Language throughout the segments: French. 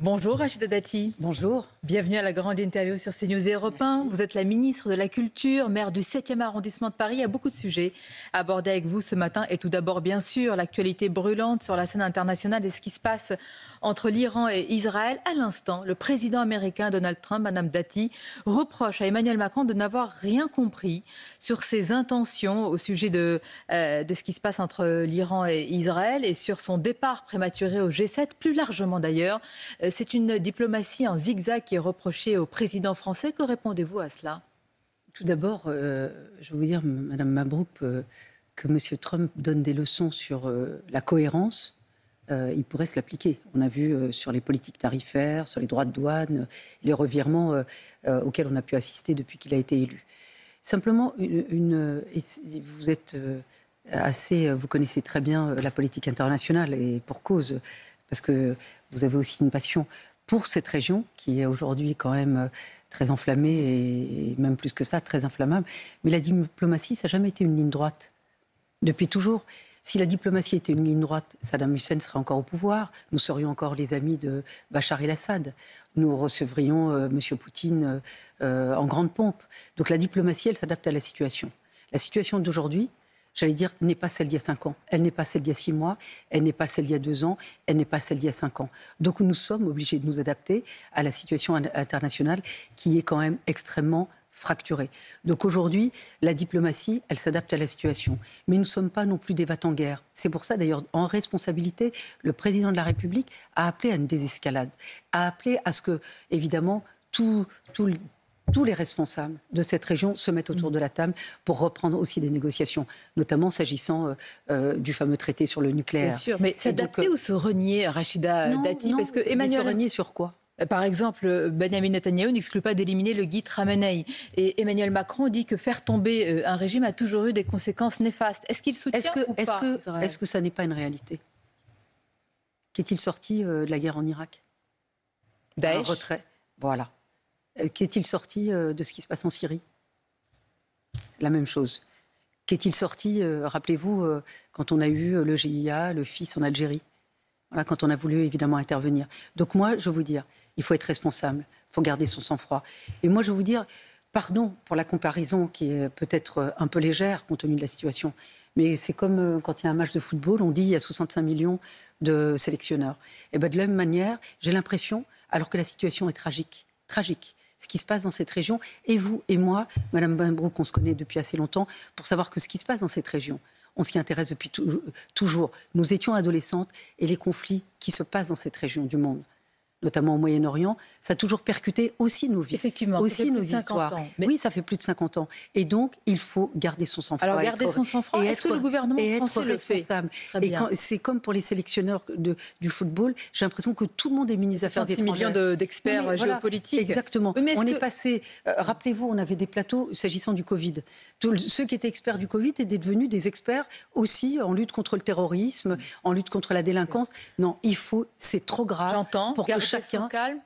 Bonjour Rachida Dati. Bonjour. Bienvenue à la grande interview sur CNews et Europe 1. Vous êtes la ministre de la Culture, maire du 7e arrondissement de Paris. Il y a beaucoup de sujets à aborder avec vous ce matin. Et tout d'abord, bien sûr, l'actualité brûlante sur la scène internationale et ce qui se passe entre l'Iran et Israël. À l'instant, le président américain Donald Trump, Madame Dati, reproche à Emmanuel Macron de n'avoir rien compris sur ses intentions au sujet de ce qui se passe entre l'Iran et Israël et sur son départ prématuré au G7, plus largement d'ailleurs. C'est une diplomatie en zigzag qui est reprochée au président français. Que répondez-vous à cela ? Tout d'abord, je veux vous dire, Madame Mabrouk, que M. Trump donne des leçons sur la cohérence. Il pourrait se l'appliquer. On a vu sur les politiques tarifaires, sur les droits de douane, les revirements auxquels on a pu assister depuis qu'il a été élu. Simplement, vous êtes vous connaissez très bien la politique internationale et pour cause, parce que vous avez aussi une passion pour cette région qui est aujourd'hui quand même très enflammée et même plus que ça, très inflammable. Mais la diplomatie, ça n'a jamais été une ligne droite. Depuis toujours. Si la diplomatie était une ligne droite, Saddam Hussein serait encore au pouvoir. Nous serions encore les amis de Bachar el-Assad. Nous recevrions M. Poutine en grande pompe. Donc la diplomatie, elle s'adapte à la situation. La situation d'aujourd'hui, j'allais dire, n'est pas celle d'il y a 5 ans. Elle n'est pas celle d'il y a 6 mois. Elle n'est pas celle d'il y a 2 ans. Elle n'est pas celle d'il y a 5 ans. Donc nous sommes obligés de nous adapter à la situation internationale qui est quand même extrêmement fracturée. Donc aujourd'hui, la diplomatie, elle s'adapte à la situation. Mais nous ne sommes pas non plus des va-t-en-guerre. C'est pour ça, d'ailleurs, en responsabilité, le président de la République a appelé à une désescalade, a appelé à ce que, évidemment, tous les responsables de cette région se mettent autour de la table pour reprendre aussi des négociations, notamment s'agissant du fameux traité sur le nucléaire. Bien sûr, mais s'adapter ou se renier, Rachida Dati, non, parce que se renier sur quoi ? Par exemple, Benjamin Netanyahou n'exclut pas d'éliminer le guide Khamenei. Et Emmanuel Macron dit que faire tomber un régime a toujours eu des conséquences néfastes. Est-ce qu'il soutient ou pas Israël ? Est-ce que ça n'est pas une réalité ? Qu'est-il sorti de la guerre en Irak ? Daesh ? Un retrait. Voilà. Qu'est-il sorti de ce qui se passe en Syrie ? La même chose. Qu'est-il sorti, rappelez-vous, quand on a eu le GIA, le fils en Algérie ? Voilà, quand on a voulu évidemment intervenir. Donc moi, je veux vous dire, il faut être responsable, il faut garder son sang-froid. Et moi, je veux vous dire, pardon pour la comparaison qui est peut-être un peu légère compte tenu de la situation, mais c'est comme quand il y a un match de football, on dit il y a 65 millions de sélectionneurs. Et bien de la même manière, j'ai l'impression, alors que la situation est tragique, ce qui se passe dans cette région, et vous et moi, Madame Mabrouk, on se connaît depuis assez longtemps, pour savoir que ce qui se passe dans cette région, on s'y intéresse depuis toujours. Nous étions adolescentes et les conflits qui se passent dans cette région du monde, notamment au Moyen-Orient, ça a toujours percuté aussi nos vies, effectivement, aussi nos histoires. Mais... Oui, ça fait plus de 50 ans. Et donc, il faut garder son sang-froid. Alors, garder son sang-froid, est-ce que le gouvernement français le fait ? C'est comme pour les sélectionneurs du football, j'ai l'impression que tout le monde est ministre des Affaires étrangères. 66 millions d'experts géopolitiques. Exactement. Oui, on est passé... rappelez-vous, on avait des plateaux s'agissant du Covid. Ceux qui étaient experts du Covid étaient devenus des experts aussi en lutte contre le terrorisme, en lutte contre la délinquance. Non, c'est trop grave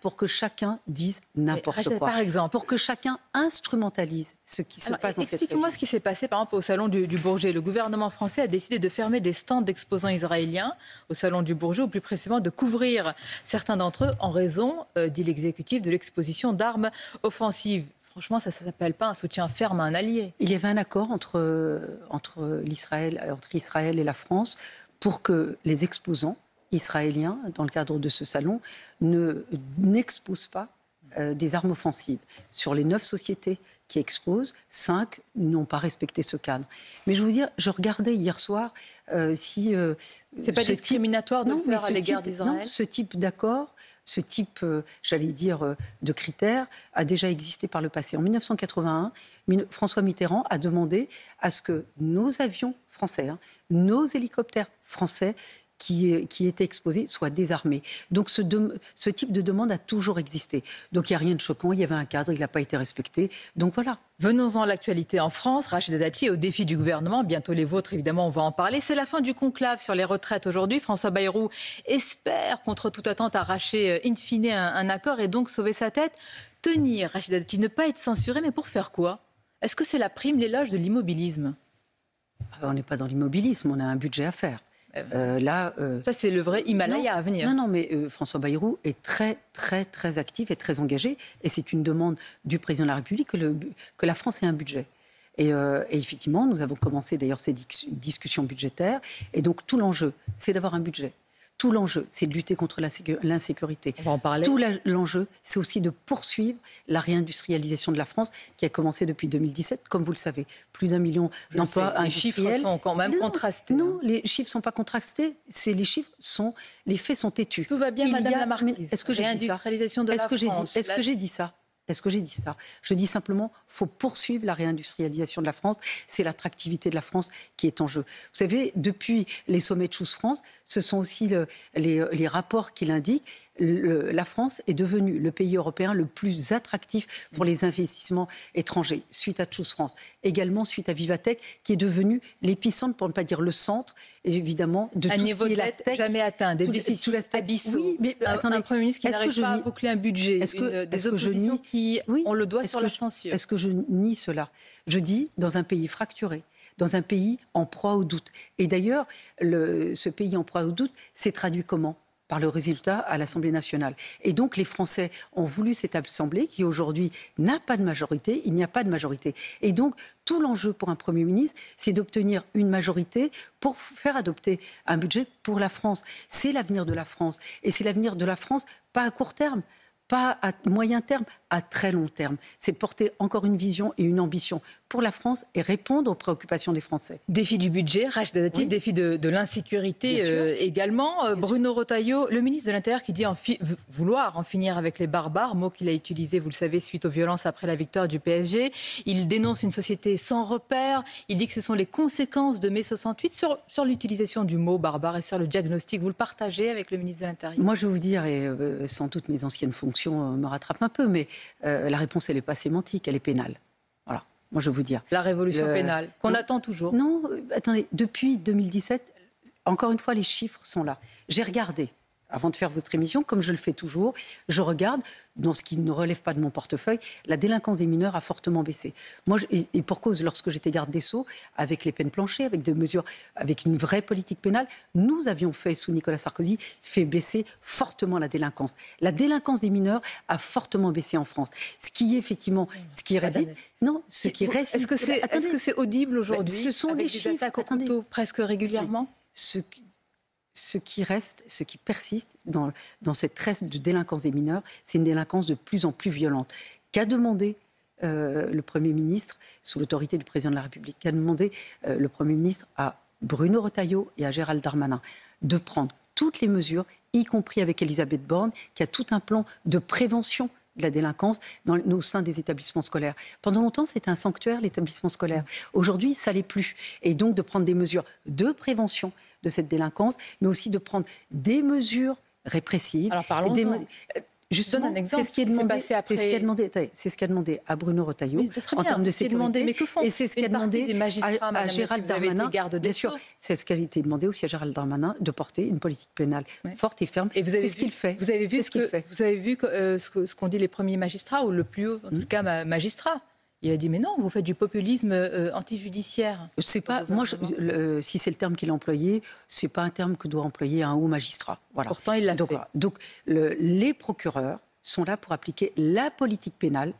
pour que chacun dise n'importe quoi. Par exemple, pour que chacun instrumentalise ce qui se passe dans cette région. Expliquez-moi ce qui s'est passé, par exemple, au Salon du Bourget. Le gouvernement français a décidé de fermer des stands d'exposants israéliens au Salon du Bourget, ou plus précisément de couvrir certains d'entre eux en raison, dit l'exécutif, de l'exposition d'armes offensives. Franchement, ça ne s'appelle pas un soutien ferme à un allié. Il y avait un accord entre Israël et la France pour que les exposants israéliens, dans le cadre de ce salon, n'exposent pas des armes offensives. Sur les 9 sociétés qui exposent, 5 n'ont pas respecté ce cadre. Mais je veux dire, je regardais hier soir si... c'est pas discriminatoire de le faire à l'égard d'Israël ? Non, ce type d'accord, ce type, j'allais dire, de critères a déjà existé par le passé. En 1981, François Mitterrand a demandé à ce que nos avions français, nos hélicoptères français, qui étaient exposés soient désarmés. Donc ce type de demande a toujours existé. Donc il n'y a rien de choquant, il y avait un cadre, il n'a pas été respecté. Donc voilà. Venons-en à l'actualité en France. Rachida Dati est au défi du gouvernement. Bientôt les vôtres, évidemment, on va en parler. C'est la fin du conclave sur les retraites aujourd'hui. François Bayrou espère, contre toute attente, arracher in fine un accord et donc sauver sa tête. Tenir, Rachida Dati, ne pas être censuré, mais pour faire quoi ? Est-ce que c'est la prime, l'éloge de l'immobilisme ? On n'est pas dans l'immobilisme, on a un budget à faire. Ça, c'est le vrai Himalaya à venir. Non, mais François Bayrou est très, très, très actif et très engagé. Et c'est une demande du président de la République que la France ait un budget. Et effectivement, nous avons commencé d'ailleurs ces discussions budgétaires. Et donc, tout l'enjeu, c'est d'avoir un budget. Tout l'enjeu, c'est de lutter contre l'insécurité. On va en parler. Tout l'enjeu, c'est aussi de poursuivre la réindustrialisation de la France qui a commencé depuis 2017, comme vous le savez. Plus d'1 million d'emplois industriels. Les chiffres sont quand même contrastés. Non, les chiffres ne sont pas contrastés. Les faits sont têtus. Tout va bien, Madame la Marquise. Est-ce que j'ai dit ça ? Réindustrialisation de la France. Est-ce que j'ai dit ça ? Est-ce que j'ai dit ça ? Je dis simplement, il faut poursuivre la réindustrialisation de la France. C'est l'attractivité de la France qui est en jeu. Vous savez, depuis les sommets de Choose France, ce sont aussi les rapports qui l'indiquent. La France est devenue le pays européen le plus attractif pour les investissements étrangers, suite à Choose France. Également suite à Vivatech, qui est devenu l'épicentre, pour ne pas dire le centre, évidemment, de tout ce qui est la tech. Jamais atteint, des déficits abyssaux. Oui, mais attendez, un Premier ministre qui n'arrive pas à boucler un budget, des oppositions qui ont le doigt sur la censure. Est-ce que je nie cela ? Je dis, dans un pays fracturé, dans un pays en proie au doute. Et d'ailleurs, ce pays en proie au doute s'est traduit comment ? Par le résultat à l'Assemblée nationale. Et donc les Français ont voulu cette Assemblée qui aujourd'hui n'a pas de majorité, il n'y a pas de majorité. Et donc tout l'enjeu pour un Premier ministre, c'est d'obtenir une majorité pour faire adopter un budget pour la France. C'est l'avenir de la France. Et c'est l'avenir de la France, pas à court terme, pas à moyen terme, à très long terme. C'est de porter encore une vision et une ambition pour la France et répondre aux préoccupations des Français. Défi du budget, Rachida Dati, défi de l'insécurité également. Bruno Retailleau, le ministre de l'Intérieur qui dit vouloir en finir avec les barbares, mot qu'il a utilisé, vous le savez, suite aux violences après la victoire du PSG. Il dénonce une société sans repères. Il dit que ce sont les conséquences de mai 68 sur l'utilisation du mot barbare et sur le diagnostic. Vous le partagez avec le ministre de l'Intérieur ? Moi, je vais vous dire, et sans doute mes anciennes fonctions me rattrapent un peu, mais la réponse, elle n'est pas sémantique, elle est pénale. Voilà. Moi, je vais vous dire. La révolution pénale, qu'on attend toujours. Non, attendez, depuis 2017, encore une fois, les chiffres sont là. J'ai regardé, avant de faire votre émission, comme je le fais toujours, je regarde, dans ce qui ne relève pas de mon portefeuille, la délinquance des mineurs a fortement baissé. Moi, et pour cause, lorsque j'étais garde des Sceaux, avec les peines planchées, avec des mesures, avec une vraie politique pénale, nous avions fait, sous Nicolas Sarkozy, fait baisser fortement la délinquance. La délinquance des mineurs a fortement baissé en France. Ce qui est effectivement, ce qui résiste... Non, ce qui reste... Est-ce que c'est audible aujourd'hui ? Ce sont avec des chiffres. Attaques au couteau presque régulièrement ? Ce qui reste, ce qui persiste dans cette reste de délinquance des mineurs, c'est une délinquance de plus en plus violente. Qu'a demandé le Premier ministre, sous l'autorité du Président de la République, qu'a demandé le Premier ministre à Bruno Retailleau et à Gérald Darmanin de prendre toutes les mesures, y compris avec Elisabeth Borne, qui a tout un plan de prévention de la délinquance au sein des établissements scolaires. Pendant longtemps, c'était un sanctuaire, l'établissement scolaire. Aujourd'hui, ça ne l'est plus. Et donc, de prendre des mesures de prévention de cette délinquance, mais aussi de prendre des mesures répressives. Alors, parlons-en. Justement, c'est ce qui est demandé. C'est ce qu'a demandé à Bruno Retailleau en termes de sécurité. Mais que font et c'est ce qu'a demandé à Gérald Darmanin. Bien sûr, c'est ce qui a été demandé aussi à Gérald Darmanin de porter une politique pénale forte et ferme. Et c'est ce qu'il fait. Vous avez vu ce qu'ont dit les premiers magistrats, ou le plus haut, en tout cas, magistrat. Il a dit mais non, vous faites du populisme antijudiciaire. C'est pas moi. Si c'est le terme qu'il a employé, c'est pas un terme que doit employer un haut magistrat. Voilà. Pourtant, il l'a fait. Donc les procureurs sont là pour appliquer la politique pénale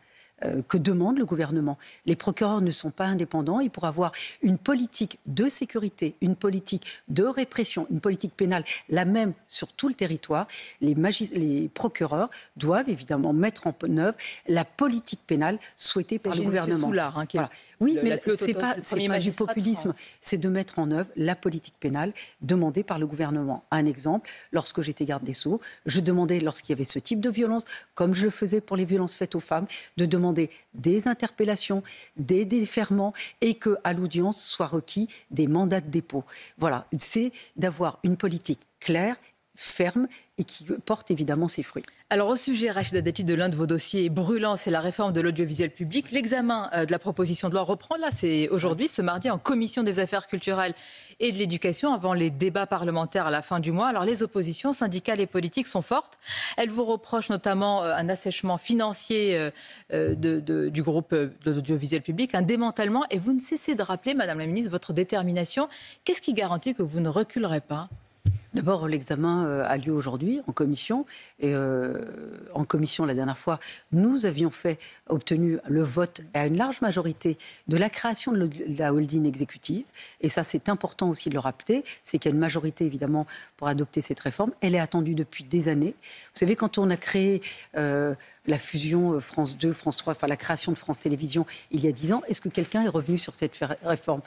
que demande le gouvernement. Les procureurs ne sont pas indépendants. Et pour avoir une politique de sécurité, une politique de répression, une politique pénale, la même sur tout le territoire, les procureurs doivent évidemment mettre en œuvre la politique pénale souhaitée par le gouvernement. Soulard, voilà. Oui, mais c'est pas du populisme, c'est de mettre en œuvre la politique pénale demandée par le gouvernement. Un exemple, lorsque j'étais garde des Sceaux, je demandais, lorsqu'il y avait ce type de violence, comme je le faisais pour les violences faites aux femmes, de demander des interpellations, des déferments et qu'à l'audience soient requis des mandats de dépôt. Voilà, c'est d'avoir une politique claire, ferme et qui porte évidemment ses fruits. Alors au sujet, Rachida Dati, de l'un de vos dossiers brûlants, c'est la réforme de l'audiovisuel public. L'examen de la proposition de loi reprend là, c'est aujourd'hui, ce mardi, en commission des affaires culturelles et de l'éducation, avant les débats parlementaires à la fin du mois. Alors les oppositions syndicales et politiques sont fortes. Elles vous reprochent notamment un assèchement financier du groupe de l'audiovisuel public, un démantèlement. Et vous ne cessez de rappeler, Madame la Ministre, votre détermination. Qu'est-ce qui garantit que vous ne reculerez pas ? D'abord, l'examen a lieu aujourd'hui en commission. Et en commission, la dernière fois, nous avions obtenu le vote à une large majorité de la création de la holding exécutive. Et ça, c'est important aussi de le rappeler. C'est qu'il y a une majorité, évidemment, pour adopter cette réforme. Elle est attendue depuis des années. Vous savez, quand on a créé la fusion France 2, France 3, enfin la création de France Télévisions il y a 10 ans, est-ce que quelqu'un est revenu sur cette réforme ?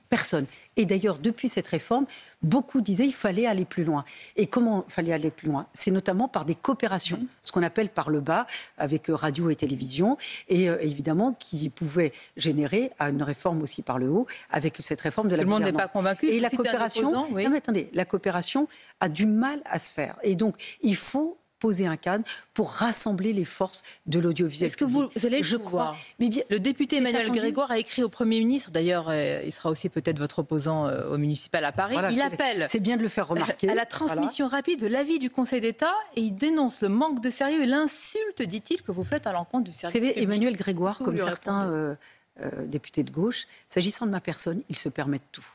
Personne. Et d'ailleurs, depuis cette réforme, beaucoup disaient qu'il fallait aller plus loin. Et comment il fallait aller plus loin ? C'est notamment par des coopérations, ce qu'on appelle par le bas, avec radio et télévision, et évidemment qui pouvaient générer une réforme aussi par le haut, avec cette réforme de la gouvernance. Tout le monde n'est pas convaincu. Et la coopération, oui. Non, mais attendez, la coopération a du mal à se faire. Et donc, il faut poser un cadre pour rassembler les forces de l'audiovisuel. Est-ce que vous allez le pouvoir ? Le député Emmanuel Grégoire a écrit au Premier ministre, d'ailleurs, il sera aussi peut-être votre opposant au municipal à Paris, voilà, il appelle c'est bien de le faire remarquer, à la transmission rapide de l'avis du Conseil d'État et il dénonce le manque de sérieux et l'insulte, dit-il, que vous faites à l'encontre du service public. Vous savez, Emmanuel Grégoire, comme certains députés de gauche, s'agissant de ma personne, il se permet tout.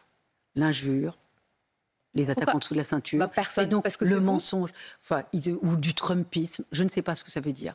L'injure, les attaques en dessous de la ceinture, personne, et donc parce que le mensonge, ou du trumpisme, je ne sais pas ce que ça veut dire.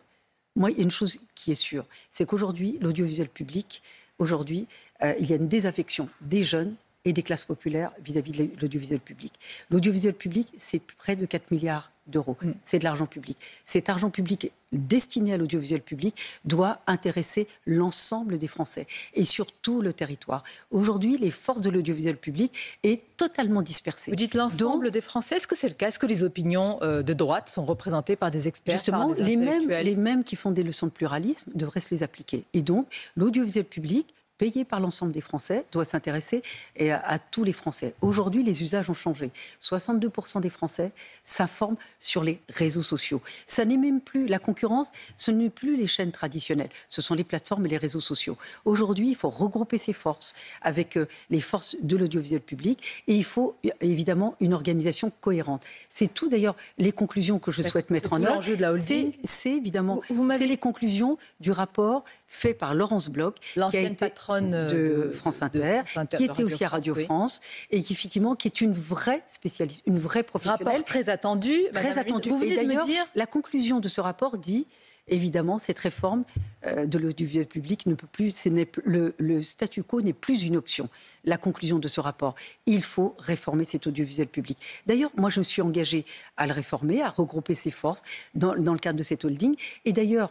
Moi, il y a une chose qui est sûre, c'est qu'aujourd'hui, l'audiovisuel public, il y a une désaffection des jeunes et des classes populaires vis-à-vis de l'audiovisuel public. L'audiovisuel public, c'est près de 4 milliards d'euros. C'est de l'argent public. Cet argent public destiné à l'audiovisuel public doit intéresser l'ensemble des Français et surtout le territoire. Aujourd'hui, les forces de l'audiovisuel public est totalement dispersées. Vous dites l'ensemble des Français. Est-ce que c'est le cas ? Est-ce que les opinions de droite sont représentées par des experts, justement, par des intellectuels ? les mêmes qui font des leçons de pluralisme devraient se les appliquer. Et donc, l'audiovisuel public payé par l'ensemble des Français, doit s'intéresser à tous les Français. Aujourd'hui, les usages ont changé. 62% des Français s'informent sur les réseaux sociaux. Ça n'est même plus la concurrence, ce n'est plus les chaînes traditionnelles, ce sont les plateformes et les réseaux sociaux. Aujourd'hui, il faut regrouper ses forces avec les forces de l'audiovisuel public et il faut évidemment une organisation cohérente. C'est tout d'ailleurs les conclusions que je souhaite mettre en œuvre. L'enjeu de la holding. C'est évidemment c'est les conclusions du rapport fait par Laurence Bloch, l'ancienne patronne de France Inter, qui était aussi à Radio France, et qui effectivement qui est une vraie spécialiste, une vraie professionnelle. Rapport très attendu. Très attendu. Vous venez et d'ailleurs, de me dire... la conclusion de ce rapport dit, évidemment, cette réforme de l'audiovisuel public ne peut plus, le statu quo n'est plus une option. La conclusion de ce rapport, il faut réformer cet audiovisuel public. D'ailleurs, moi, je me suis engagée à le réformer, à regrouper ses forces dans le cadre de cette holding. Et d'ailleurs,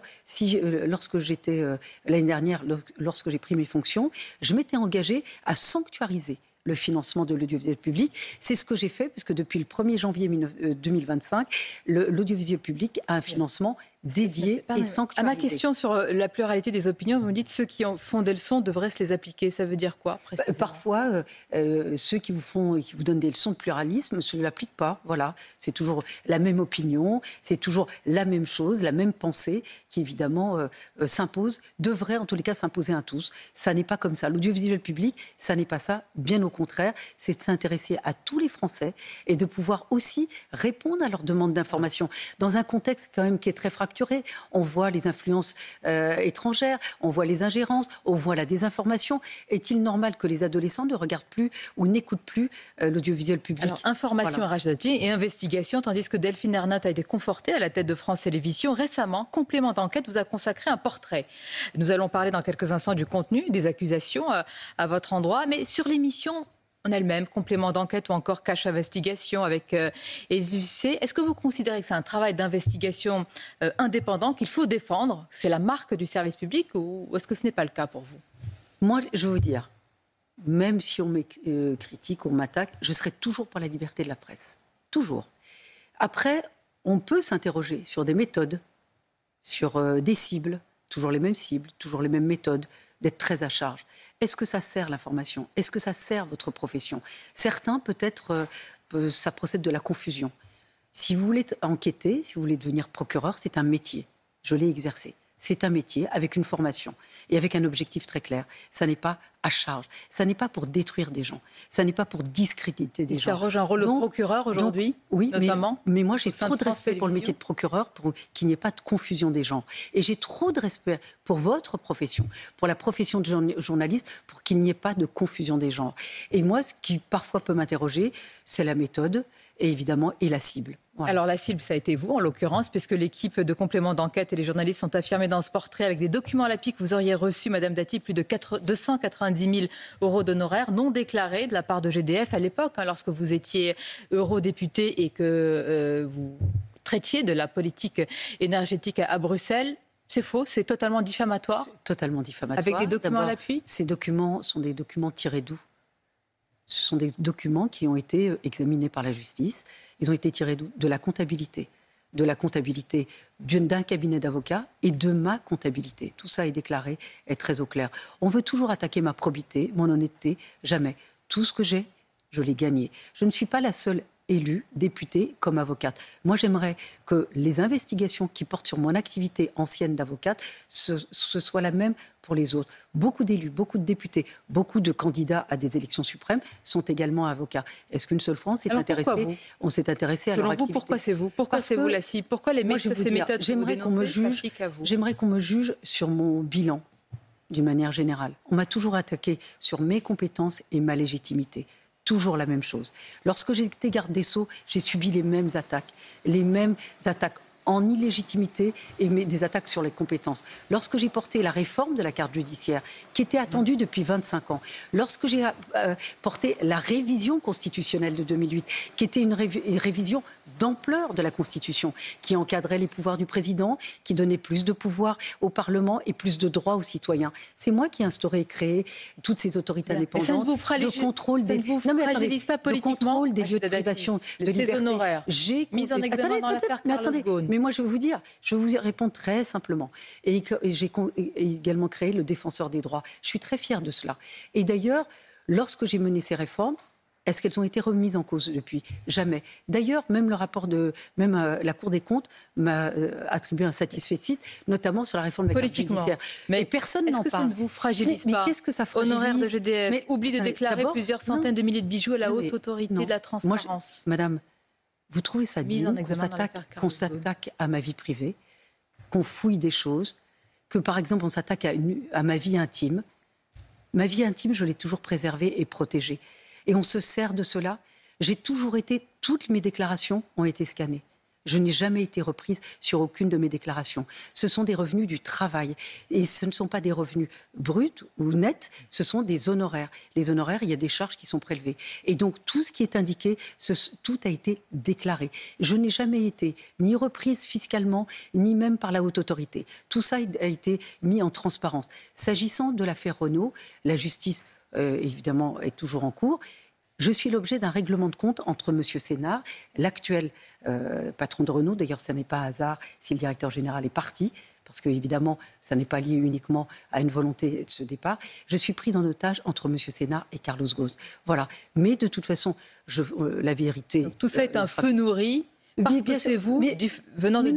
lorsque j'étais l'année dernière, lorsque j'ai pris mes fonctions, je m'étais engagée à sanctuariser le financement de l'audiovisuel public. C'est ce que j'ai fait, puisque depuis le 1er janvier 2025, l'audiovisuel public a un financement dédié et sanctuarisé. À ma question sur la pluralité des opinions, vous me dites ceux qui en font des leçons devraient se les appliquer. Ça veut dire quoi, précisément ? Parfois, ceux qui vous donnent des leçons de pluralisme ne se l'appliquent pas. Voilà, c'est toujours la même opinion, c'est toujours la même chose, la même pensée qui évidemment s'impose, devrait en tous les cas s'imposer à tous. Ça n'est pas comme ça. L'audiovisuel public, ça n'est pas ça. Bien au contraire, c'est de s'intéresser à tous les Français et de pouvoir aussi répondre à leurs demandes d'information dans un contexte quand même qui est très fracturé. On voit les influences étrangères, on voit les ingérences, on voit la désinformation. Est-il normal que les adolescents ne regardent plus ou n'écoutent plus l'audiovisuel public ? Alors, information à Rachida Dati et investigation, tandis que Delphine Ernotte a été confortée à la tête de France Télévisions. Récemment, complément d'enquête vous a consacré un portrait. Nous allons parler dans quelques instants du contenu, des accusations à votre endroit, mais sur l'émission en elle-même, complément d'enquête ou encore cache investigation avec ESUC. Est-ce que vous considérez que c'est un travail d'investigation indépendant qu'il faut défendre ? C'est la marque du service public ou est-ce que ce n'est pas le cas pour vous ? Moi, je veux vous dire, même si on me critique, on m'attaque, je serai toujours pour la liberté de la presse. Toujours. Après, on peut s'interroger sur des méthodes, sur des cibles, toujours les mêmes cibles, toujours les mêmes méthodes, d'être très à charge. Est-ce que ça sert l'information ? Est-ce que ça sert votre profession ? Certains, peut-être, ça procède de la confusion. Si vous voulez enquêter, si vous voulez devenir procureur, c'est un métier. Je l'ai exercé. C'est un métier avec une formation et avec un objectif très clair. Ça n'est pas à charge. Ça n'est pas pour détruire des gens. Ça n'est pas pour discréditer des gens. Ça rejoint un rôle de procureur aujourd'hui, oui, notamment. Mais moi, j'ai trop de respect pour le métier de procureur pour qu'il n'y ait pas de confusion des genres. Et j'ai trop de respect pour votre profession, pour la profession de journaliste, pour qu'il n'y ait pas de confusion des genres. Et moi, ce qui parfois peut m'interroger, c'est la méthode et évidemment et la cible. Voilà. Alors la cible, ça a été vous, en l'occurrence, puisque l'équipe de complément d'enquête et les journalistes sont affirmés dans ce portrait avec des documents à l'appui que vous auriez reçus, Madame Dati, plus de 290 000 euros d'honoraires non déclarés de la part de GDF à l'époque, lorsque vous étiez eurodéputé et que vous traitiez de la politique énergétique à Bruxelles. C'est faux, c'est totalement diffamatoire. C'est totalement diffamatoire. Avec des documents à l'appui. Ces documents sont des documents tirés d'où ? Ce sont des documents qui ont été examinés par la justice. Ils ont été tirés de la comptabilité d'un cabinet d'avocats et de ma comptabilité. Tout ça est déclaré, est très au clair. On veut toujours attaquer ma probité, mon honnêteté, jamais. Tout ce que j'ai, je l'ai gagné. Je ne suis pas la seule élue, députée, comme avocate. Moi, j'aimerais que les investigations qui portent sur mon activité ancienne d'avocate, ce soit la même pour les autres. Beaucoup d'élus, beaucoup de députés, beaucoup de candidats à des élections suprêmes sont également avocats. Est-ce qu'une seule fois on s'est intéressé à leur activité ? Pourquoi c'est vous ? Pourquoi c'est vous la cible ? Pourquoi ces méthodes j'aimerais qu'on me juge sur mon bilan, d'une manière générale. On m'a toujours attaqué sur mes compétences et ma légitimité. Toujours la même chose. Lorsque j'ai été garde des Sceaux, j'ai subi les mêmes attaques en illégitimité et des attaques sur les compétences. Lorsque j'ai porté la réforme de la carte judiciaire, qui était attendue depuis 25 ans, lorsque j'ai porté la révision constitutionnelle de 2008, qui était une révision d'ampleur de la Constitution, qui encadrait les pouvoirs du président, qui donnait plus de pouvoir au Parlement et plus de droits aux citoyens. C'est moi qui ai instauré et créé toutes ces autorités indépendantes de contrôle des... Ça ne vous fragilise pas politiquement, des lieux de privation de liberté. Honoraires, mis en examen dans l'affaire Carlos Ghosn. Mais moi, je vous réponds très simplement. Et j'ai également créé le défenseur des droits. Je suis très fière de cela. Et d'ailleurs, lorsque j'ai mené ces réformes, est-ce qu'elles ont été remises en cause depuis ? Jamais. D'ailleurs, même la Cour des comptes m'a attribué un satisfecit, notamment sur la réforme de la carte judiciaire. Mais et personne n'en parle. Est-ce que ça ne vous fragilise pas ? Mais qu'est-ce que ça fragilise ? Honoraires de GDF, oublie de déclarer plusieurs centaines de milliers de bijoux à la haute autorité de la transparence. Madame, vous trouvez ça digne qu'on s'attaque à ma vie privée, qu'on fouille des choses, que par exemple on s'attaque à ma vie intime ? Ma vie intime, je l'ai toujours préservée et protégée. Et on se sert de cela. Toutes mes déclarations ont été scannées. Je n'ai jamais été reprise sur aucune de mes déclarations. Ce sont des revenus du travail. Et ce ne sont pas des revenus bruts ou nets, ce sont des honoraires. Les honoraires, il y a des charges qui sont prélevées. Et donc, tout ce qui est indiqué, tout a été déclaré. Je n'ai jamais été ni reprise fiscalement, ni même par la haute autorité. Tout ça a été mis en transparence. S'agissant de l'affaire Renault, la justice, évidemment, est toujours en cours. Je suis l'objet d'un règlement de compte entre M. Sénard, l'actuel patron de Renault. D'ailleurs, ce n'est pas un hasard si le directeur général est parti, parce qu'évidemment, ça n'est pas lié uniquement à une volonté de ce départ. Je suis prise en otage entre M. Sénard et Carlos Ghosn. Voilà. Mais de toute façon, la vérité... Donc, tout ça est un feu nourri parce que c'est vous, venant de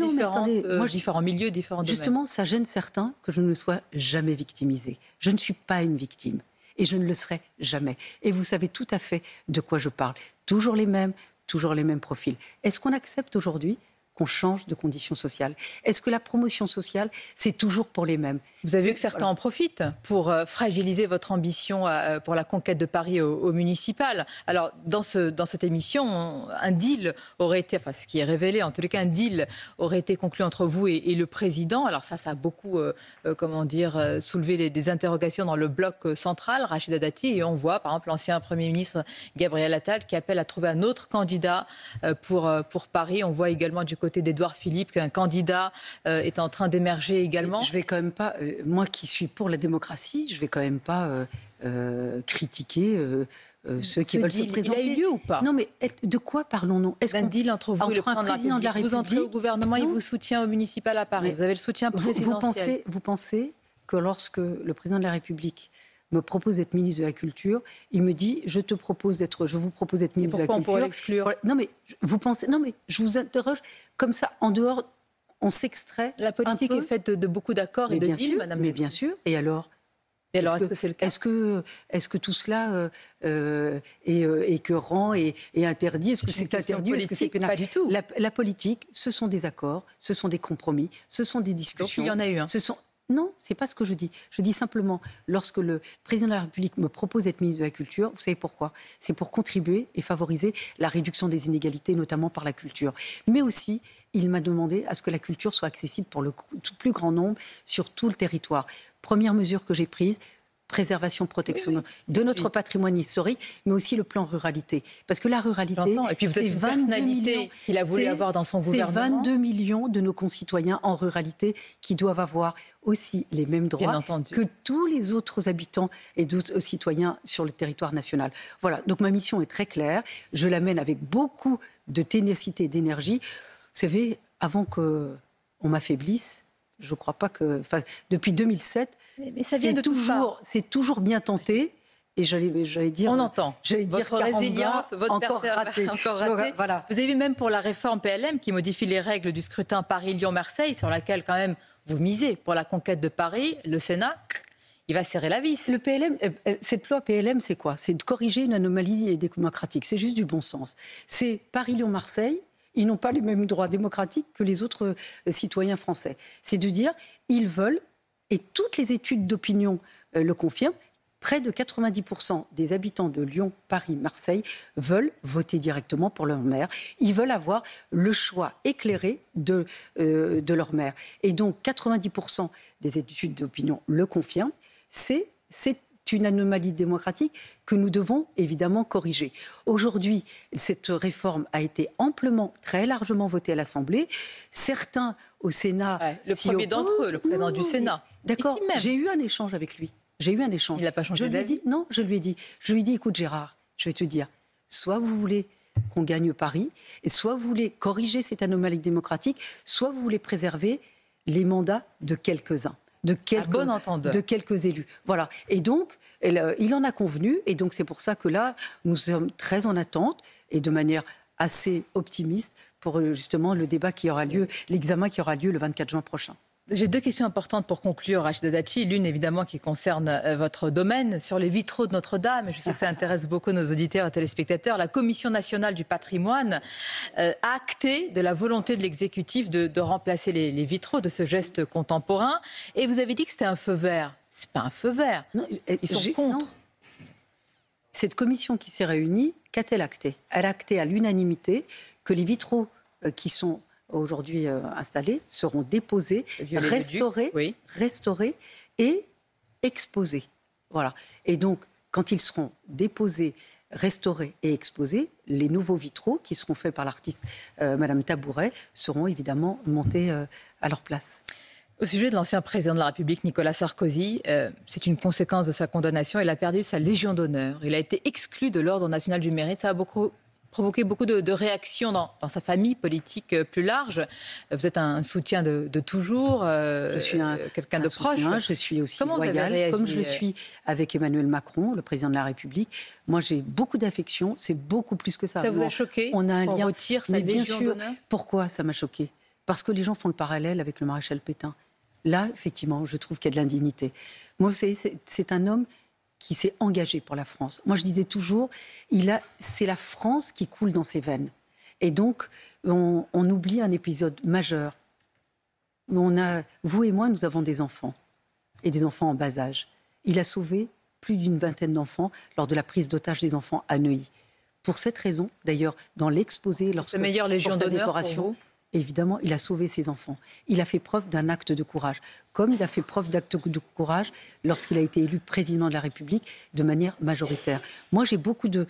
différents milieux, différents domaines. Justement, ça gêne certains que je ne sois jamais victimisée. Je ne suis pas une victime. Et je ne le serai jamais. Et vous savez tout à fait de quoi je parle. Toujours les mêmes profils. Est-ce qu'on accepte aujourd'hui qu'on change de conditions sociales ? Est-ce que la promotion sociale, c'est toujours pour les mêmes ? Vous avez vu que certains en profitent pour fragiliser votre ambition pour la conquête de Paris au municipal. Alors, dans cette émission, un deal aurait été, enfin, ce qui est révélé, en tous les cas, un deal aurait été conclu entre vous et le président. Alors ça a beaucoup, soulevé des interrogations dans le bloc central, Rachida Dati, et on voit, par exemple, l'ancien Premier ministre Gabriel Attal qui appelle à trouver un autre candidat pour Paris. On voit également du côté d'Édouard Philippe qu'un candidat est en train d'émerger également. Je vais quand même pas... moi qui suis pour la démocratie, je ne vais quand même pas critiquer ceux qui veulent se présenter. Il a eu lieu ou pas ? Non, mais de quoi parlons-nous ? Un deal entre vous et le président de la République. Vous entrez au gouvernement, il vous soutient au municipal à Paris. Vous avez le soutien présidentiel. Vous pensez que lorsque le président de la République me propose d'être ministre de la Culture, il me dit je vous propose d'être ministre de la Culture. Pourquoi on pourrait l'exclure? Non mais je vous interroge comme ça en dehors, on s'extrait. La politique est faite de beaucoup d'accords et de deals, madame. Mais bien sûr. Et alors? Et alors, est-ce que c'est le cas? Est-ce que tout cela est écœurant et interdit? Est-ce que c'est interdit? Est-ce que c'est pénal? Pas du tout. La politique, ce sont des accords, ce sont des compromis, ce sont des discussions. Donc il y en a eu un. Non, c'est pas ce que je dis. Je dis simplement, lorsque le président de la République me propose d'être ministre de la Culture, vous savez pourquoi? C'est pour contribuer et favoriser la réduction des inégalités, notamment par la culture. Mais aussi, il m'a demandé à ce que la culture soit accessible pour le plus grand nombre sur tout le territoire. Première mesure que j'ai prise, préservation, protection de notre patrimoine historique, mais aussi le plan ruralité. Parce que la ruralité, et puis vous êtes une personnalité qu'il a voulu avoir dans son gouvernement. C'est 22 millions de nos concitoyens en ruralité qui doivent avoir aussi les mêmes droits que tous les autres habitants et d'autres citoyens sur le territoire national. Voilà, donc ma mission est très claire. Je la mène avec beaucoup de ténacité et d'énergie. Vous savez, avant qu'on m'affaiblisse, je ne crois pas que... depuis 2007, mais ça vient c'est toujours bien tenté. Et j'allais dire... On entend. Votre résilience, votre persévérance encore ratée. Voilà. Vous avez vu même pour la réforme PLM qui modifie les règles du scrutin Paris-Lyon-Marseille, sur laquelle quand même vous misez pour la conquête de Paris, le Sénat, il va serrer la vis. Le PLM, cette loi PLM, c'est quoi? C'est de corriger une anomalie démocratique. C'est juste du bon sens. C'est Paris-Lyon-Marseille. Ils n'ont pas les mêmes droits démocratiques que les autres citoyens français. C'est de dire, ils veulent, et toutes les études d'opinion le confirment, près de 90% des habitants de Lyon, Paris, Marseille veulent voter directement pour leur maire. Ils veulent avoir le choix éclairé de leur maire. Et donc 90% des études d'opinion le confirment. C'est une anomalie démocratique que nous devons évidemment corriger. Aujourd'hui, cette réforme a été amplement, très largement votée à l'Assemblée. Certains au Sénat... le premier d'entre eux, le président du Sénat. D'accord, j'ai eu un échange avec lui. Il n'a pas changé d'avis? Non, je lui ai dit, écoute Gérard, je vais te dire, soit vous voulez qu'on gagne Paris, et soit vous voulez corriger cette anomalie démocratique, soit vous voulez préserver les mandats de quelques-uns. De quelques élus. Voilà. Et donc, il en a convenu. Et donc, c'est pour ça que là, nous sommes très en attente et de manière assez optimiste pour justement le débat qui aura lieu, l'examen qui aura lieu le 24 juin prochain. J'ai deux questions importantes pour conclure, Rachida Dati. L'une, évidemment, qui concerne votre domaine, sur les vitraux de Notre-Dame. Je sais que ça intéresse beaucoup nos auditeurs et téléspectateurs. La Commission nationale du patrimoine a acté de la volonté de l'exécutif de remplacer les vitraux de ce geste contemporain. Et vous avez dit que c'était un feu vert. C'est pas un feu vert. Non, ils sont contre. Non. Cette commission qui s'est réunie, qu'a-t-elle acté? Elle a acté à l'unanimité que les vitraux qui sont aujourd'hui installés seront déposés, restaurés et exposés. Voilà. Et donc, quand ils seront déposés, restaurés et exposés, les nouveaux vitraux qui seront faits par l'artiste Madame Tabouret seront évidemment montés à leur place. Au sujet de l'ancien président de la République, Nicolas Sarkozy, c'est une conséquence de sa condamnation. Il a perdu sa Légion d'honneur. Il a été exclu de l'Ordre national du mérite. Ça a provoqué beaucoup de réactions dans sa famille politique plus large. Vous êtes un soutien de toujours, je suis quelqu'un de proche. Je suis aussi loyal, comme je le suis avec Emmanuel Macron, le président de la République. Moi, j'ai beaucoup d'affection, c'est beaucoup plus que ça. Ça vous a choqué? On a un lien. Retire sa Légion d'honneur? Pourquoi ça m'a choqué? Parce que les gens font le parallèle avec le maréchal Pétain. Là, effectivement, je trouve qu'il y a de l'indignité. Moi, vous savez, c'est un homme qui s'est engagé pour la France. Moi, je disais toujours, c'est la France qui coule dans ses veines. Et donc, on oublie un épisode majeur. Vous et moi, nous avons des enfants, et des enfants en bas âge. Il a sauvé plus d'une vingtaine d'enfants lors de la prise d'otage des enfants à Neuilly. Pour cette raison, d'ailleurs, dans l'exposé, lorsque meilleure Légion d'honneur pour vous? Évidemment, il a sauvé ses enfants. Il a fait preuve d'un acte de courage, comme il a fait preuve d'acte de courage lorsqu'il a été élu président de la République de manière majoritaire. Moi, j'ai beaucoup de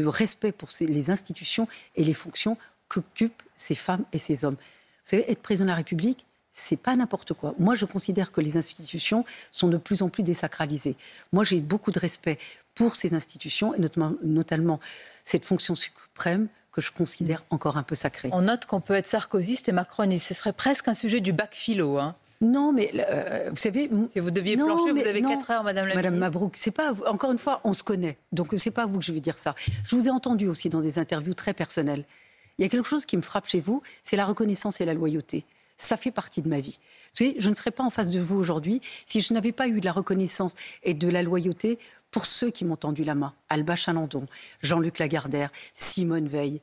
respect pour les institutions et les fonctions qu'occupent ces femmes et ces hommes. Vous savez, être président de la République, c'est pas n'importe quoi. Moi, je considère que les institutions sont de plus en plus désacralisées. Moi, j'ai beaucoup de respect pour ces institutions, et notamment cette fonction suprême que je considère encore un peu sacrée. On note qu'on peut être sarkozyste et macroniste. Ce serait presque un sujet du bac philo, hein. Non, mais vous savez... Si vous deviez non, plancher, vous mais avez non. 4 heures, Madame la Madame ministre. Mabrouk, c'est pas, encore une fois, on se connaît. Donc, c'est pas à vous que je vais dire ça. Je vous ai entendu aussi dans des interviews très personnelles. Il y a quelque chose qui me frappe chez vous, c'est la reconnaissance et la loyauté. Ça fait partie de ma vie. Vous savez, je ne serais pas en face de vous aujourd'hui si je n'avais pas eu de la reconnaissance et de la loyauté pour ceux qui m'ont tendu la main. Alba Chalandon, Jean-Luc Lagardère, Simone Veil,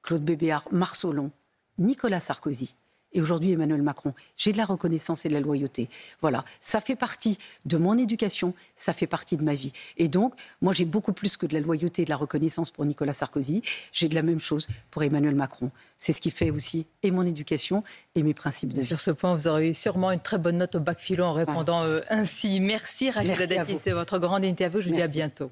Claude Bébéar, Marceau-Long, Nicolas Sarkozy et aujourd'hui Emmanuel Macron. J'ai de la reconnaissance et de la loyauté. Voilà, ça fait partie de mon éducation, ça fait partie de ma vie. Et donc, moi j'ai beaucoup plus que de la loyauté et de la reconnaissance pour Nicolas Sarkozy, j'ai de la même chose pour Emmanuel Macron. C'est ce qui fait aussi et mon éducation et mes principes de vie. Sur ce point, vous aurez eu sûrement une très bonne note au bac philo en répondant ainsi. Merci Rachida Merci à Dati, vous. c'était votre grande interview. Je vous dis à bientôt.